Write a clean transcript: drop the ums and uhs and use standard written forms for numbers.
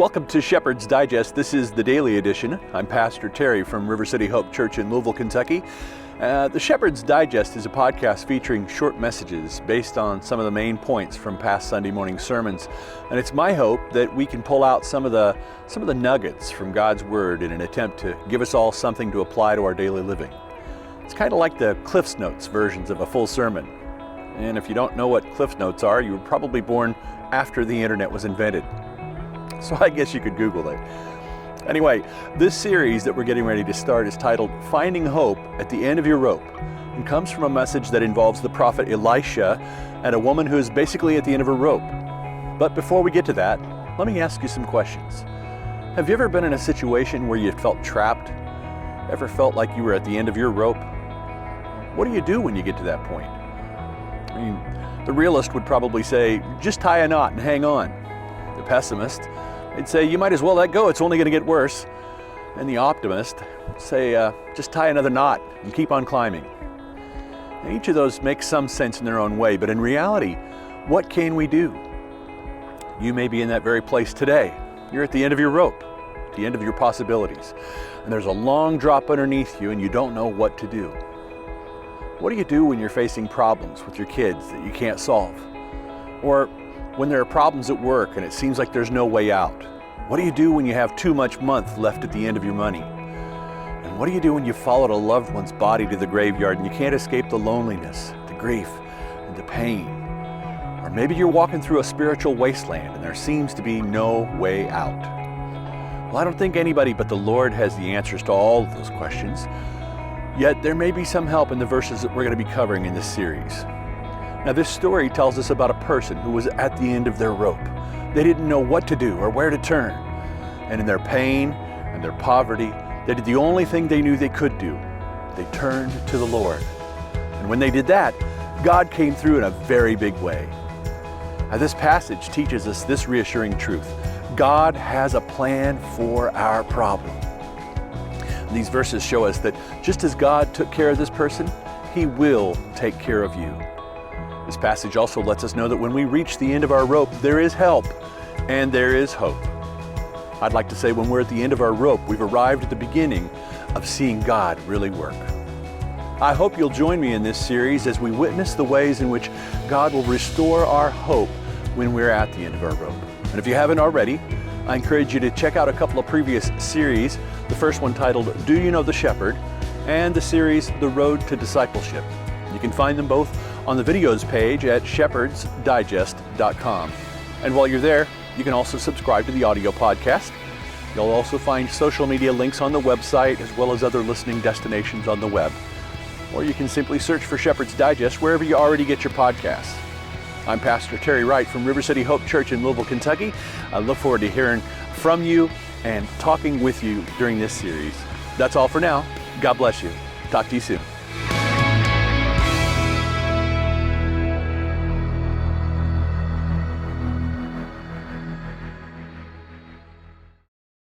Welcome to Shepherd's Digest. This is the daily edition. I'm Pastor Terry from River City Hope Church in Louisville, Kentucky. The Shepherd's Digest is a podcast featuring short messages based on some of the main points from past Sunday morning sermons. And it's my hope that we can pull out some of the nuggets from God's Word in an attempt to give us all something to apply to our daily living. It's kind of like the Cliff's Notes versions of a full sermon. And if you don't know what Cliff's Notes are, you were probably born after the internet was invented. So I guess you could Google it. Anyway, this series that we're getting ready to start is titled Finding Hope at the End of Your Rope, and comes from a message that involves the prophet Elisha and a woman who is basically at the end of her rope. But before we get to that, let me ask you some questions. Have you ever been in a situation where you felt trapped? Ever felt like you were at the end of your rope? What do you do when you get to that point? I mean, the realist would probably say, just tie a knot and hang on. The pessimist, they'd say, you might as well let go, it's only going to get worse. And the optimist would say, just tie another knot and keep on climbing. And each of those makes some sense in their own way, but in reality, what can we do? You may be in that very place today. You're at the end of your rope, the end of your possibilities. And there's a long drop underneath you and you don't know what to do. What do you do when you're facing problems with your kids that you can't solve? Or when there are problems at work and it seems like there's no way out? What do you do when you have too much month left at the end of your money? And what do you do when you followed a loved one's body to the graveyard and you can't escape the loneliness, the grief, and the pain? Or maybe you're walking through a spiritual wasteland and there seems to be no way out. Well, I don't think anybody but the Lord has the answers to all of those questions. Yet there may be some help in the verses that we're going to be covering in this series. Now, this story tells us about a person who was at the end of their rope. They didn't know what to do or where to turn. And in their pain and their poverty, they did the only thing they knew they could do. They turned to the Lord. And when they did that, God came through in a very big way. Now, this passage teaches us this reassuring truth. God has a plan for our problem. And these verses show us that just as God took care of this person, He will take care of you. This passage also lets us know that when we reach the end of our rope, there is help and there is hope. I'd like to say when we're at the end of our rope, we've arrived at the beginning of seeing God really work. I hope you'll join me in this series as we witness the ways in which God will restore our hope when we're at the end of our rope. And if you haven't already, I encourage you to check out a couple of previous series. The first one titled, Do You Know the Shepherd? And the series, The Road to Discipleship. You can find them both on the videos page at shepherdsdigest.com. And while you're there, you can also subscribe to the audio podcast. You'll also find social media links on the website as well as other listening destinations on the web. Or you can simply search for Shepherd's Digest wherever you already get your podcasts. I'm Pastor Terry Wright from River City Hope Church in Louisville, Kentucky. I look forward to hearing from you and talking with you during this series. That's all for now. God bless you. Talk to you soon.